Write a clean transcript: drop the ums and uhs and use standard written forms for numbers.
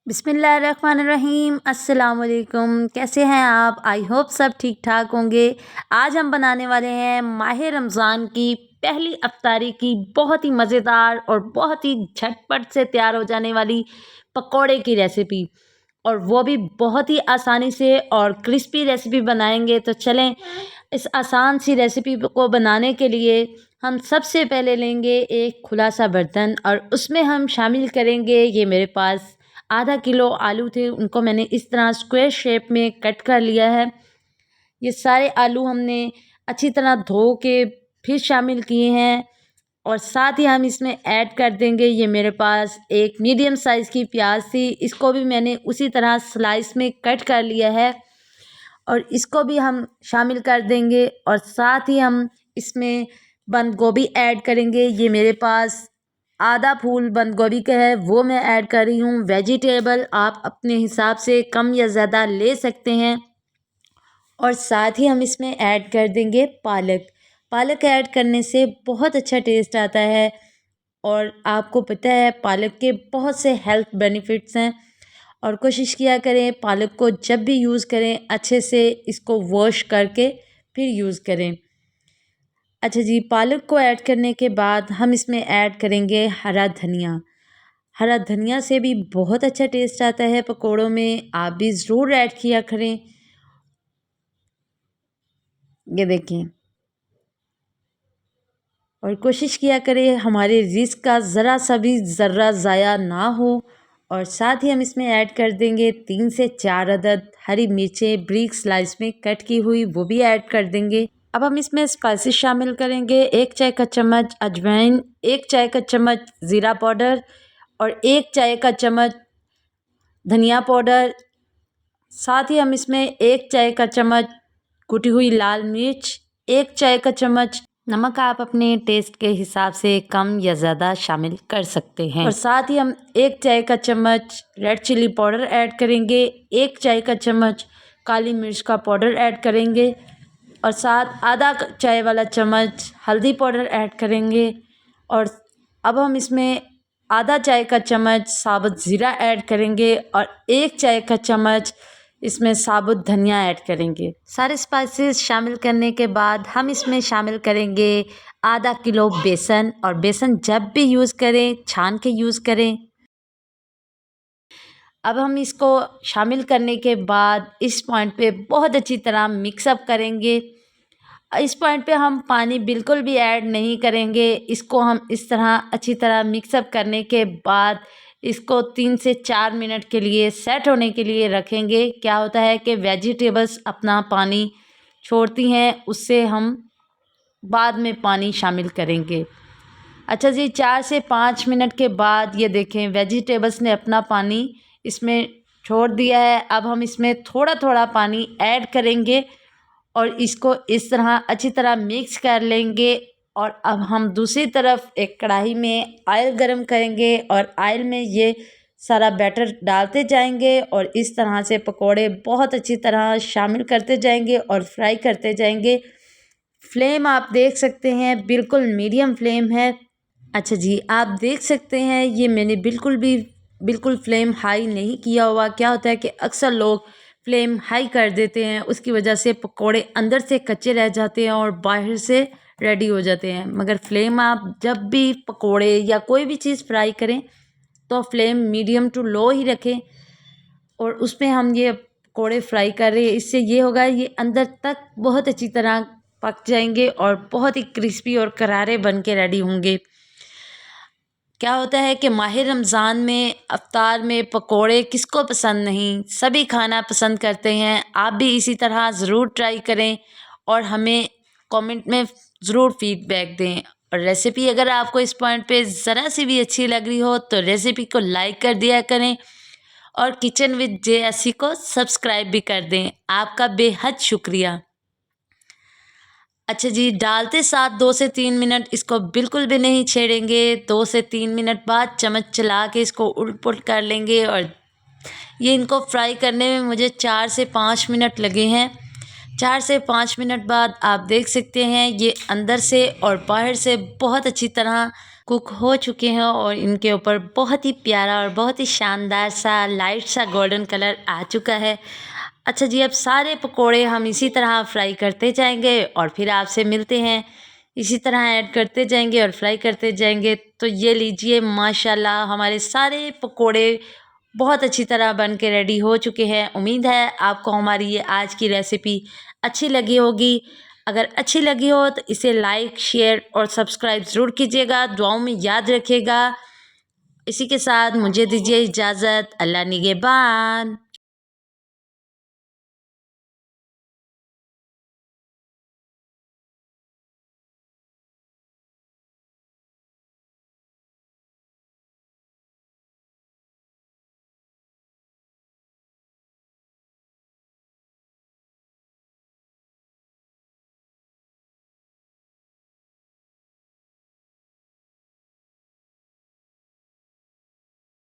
बिस्मिल्लाहिर्रहमानिर्रहीम। अस्सलाम वालेकुम। कैसे हैं आप? आई होप सब ठीक ठाक होंगे। आज हम बनाने वाले हैं माह रमज़ान की पहली अफ्तारी की बहुत ही मज़ेदार और बहुत ही झटपट से तैयार हो जाने वाली पकोड़े की रेसिपी, और वो भी बहुत ही आसानी से और क्रिस्पी रेसिपी बनाएंगे। तो चलें इस आसान सी रेसिपी को बनाने के लिए हम सबसे पहले लेंगे एक खुला सा बर्तन, और उसमें हम शामिल करेंगे, ये मेरे पास आधा किलो आलू थे, उनको मैंने इस तरह स्क्वायर शेप में कट कर लिया है। ये सारे आलू हमने अच्छी तरह धो के फिर शामिल किए हैं, और साथ ही हम इसमें ऐड कर देंगे, ये मेरे पास एक मीडियम साइज़ की प्याज थी, इसको भी मैंने उसी तरह स्लाइस में कट कर लिया है और इसको भी हम शामिल कर देंगे। और साथ ही हम इसमें बंद गोभी ऐड करेंगे, ये मेरे पास आधा फूल बंद गोभी का है, वो मैं ऐड कर रही हूँ। वेजिटेबल आप अपने हिसाब से कम या ज़्यादा ले सकते हैं। और साथ ही हम इसमें ऐड कर देंगे पालक। पालक ऐड करने से बहुत अच्छा टेस्ट आता है, और आपको पता है पालक के बहुत से हेल्थ बेनिफिट्स हैं। और कोशिश किया करें पालक को जब भी यूज़ करें अच्छे से इसको वॉश करके फिर यूज़ करें। अच्छा जी, पालक को ऐड करने के बाद हम इसमें ऐड करेंगे हरा धनिया। हरा धनिया से भी बहुत अच्छा टेस्ट आता है पकोड़ों में, आप भी ज़रूर ऐड किया करें। ये देखें, और कोशिश किया करें हमारे रिस्क का ज़रा सा भी ज़र्रा ज़ाया ना हो। और साथ ही हम इसमें ऐड कर देंगे 3 से 4 अदद हरी मिर्चें ब्रीक स्लाइस में कट की हुई, वो भी ऐड कर देंगे। अब हम इसमें स्पाइसेस शामिल करेंगे, 1 चाय का चम्मच अजवाइन, 1 चाय का चम्मच ज़ीरा पाउडर और 1 चाय का चम्मच धनिया पाउडर। साथ ही हम इसमें 1 चाय का चम्मच कुटी हुई लाल मिर्च, 1 चाय का चम्मच नमक आप अपने टेस्ट के हिसाब से कम या ज़्यादा शामिल कर सकते हैं। और साथ ही हम 1 चाय का चम्मच रेड चिली पाउडर ऐड करेंगे, 1 चाय का चम्मच काली मिर्च का पाउडर ऐड करेंगे, और साथ आधा चाय वाला चम्मच हल्दी पाउडर ऐड करेंगे। और अब हम इसमें आधा चाय का चम्मच साबुत ज़ीरा ऐड करेंगे, और 1 चाय का चम्मच इसमें साबुत धनिया ऐड करेंगे। सारे स्पाइसेस शामिल करने के बाद हम इसमें शामिल करेंगे आधा किलो बेसन, और बेसन जब भी यूज़ करें छान के यूज़ करें। अब हम इसको शामिल करने के बाद इस पॉइंट पे बहुत अच्छी तरह मिक्सअप करेंगे। इस पॉइंट पे हम पानी बिल्कुल भी ऐड नहीं करेंगे, इसको हम इस तरह अच्छी तरह मिक्सअप करने के बाद इसको 3 से 4 मिनट के लिए सेट होने के लिए रखेंगे। क्या होता है कि वेजिटेबल्स अपना पानी छोड़ती हैं, उससे हम बाद में पानी शामिल करेंगे। अच्छा जी, 4 से 5 मिनट के बाद ये देखें वेजिटेबल्स ने अपना पानी इसमें छोड़ दिया है। अब हम इसमें थोड़ा थोड़ा पानी ऐड करेंगे और इसको इस तरह अच्छी तरह मिक्स कर लेंगे। और अब हम दूसरी तरफ एक कढ़ाई में ऑयल गरम करेंगे, और ऑयल में ये सारा बैटर डालते जाएंगे, और इस तरह से पकोड़े बहुत अच्छी तरह शामिल करते जाएंगे और फ्राई करते जाएंगे। फ्लेम आप देख सकते हैं बिल्कुल मीडियम फ्लेम है। अच्छा जी, आप देख सकते हैं ये मैंने बिल्कुल फ्लेम हाई नहीं किया हुआ। क्या होता है कि अक्सर लोग फ्लेम हाई कर देते हैं, उसकी वजह से पकोड़े अंदर से कच्चे रह जाते हैं और बाहर से रेडी हो जाते हैं। मगर फ्लेम आप जब भी पकोड़े या कोई भी चीज़ फ्राई करें तो फ्लेम मीडियम टू लो ही रखें, और उसमें हम ये पकोड़े फ्राई कर रहे हैं, इससे ये होगा ये अंदर तक बहुत अच्छी तरह पक जाएंगे और बहुत ही क्रिस्पी और करारे बन के रेडी होंगे। क्या होता है कि माह रमज़ान में अफ्तार में पकोड़े किसको पसंद नहीं, सभी खाना पसंद करते हैं। आप भी इसी तरह ज़रूर ट्राई करें और हमें कमेंट में ज़रूर फीडबैक दें। और रेसिपी अगर आपको इस पॉइंट पे ज़रा सी भी अच्छी लग रही हो तो रेसिपी को लाइक कर दिया करें, और किचन विद JSC को सब्सक्राइब भी कर दें। आपका बेहद शुक्रिया। अच्छा जी, डालते साथ 2 से 3 मिनट इसको बिल्कुल भी नहीं छेड़ेंगे। 2 से 3 मिनट बाद चम्मच चला के इसको उलट-पुलट कर लेंगे, और ये इनको फ्राई करने में मुझे 4 से 5 मिनट लगे हैं। 4 से 5 मिनट बाद आप देख सकते हैं ये अंदर से और बाहर से बहुत अच्छी तरह कुक हो चुके हैं और इनके ऊपर बहुत ही प्यारा और बहुत ही शानदार सा लाइट सा गोल्डन कलर आ चुका है। अच्छा जी, अब सारे पकोड़े हम इसी तरह फ्राई करते जाएंगे और फिर आपसे मिलते हैं। इसी तरह ऐड करते जाएंगे और फ्राई करते जाएंगे। तो ये लीजिए, माशाल्लाह हमारे सारे पकोड़े बहुत अच्छी तरह बन के रेडी हो चुके हैं। उम्मीद है आपको हमारी ये आज की रेसिपी अच्छी लगी होगी। अगर अच्छी लगी हो तो इसे लाइक, शेयर और सब्सक्राइब ज़रूर कीजिएगा। दुआओं में याद रखिएगा। इसी के साथ मुझे दीजिए इजाज़त। अल्लाह निगहबान।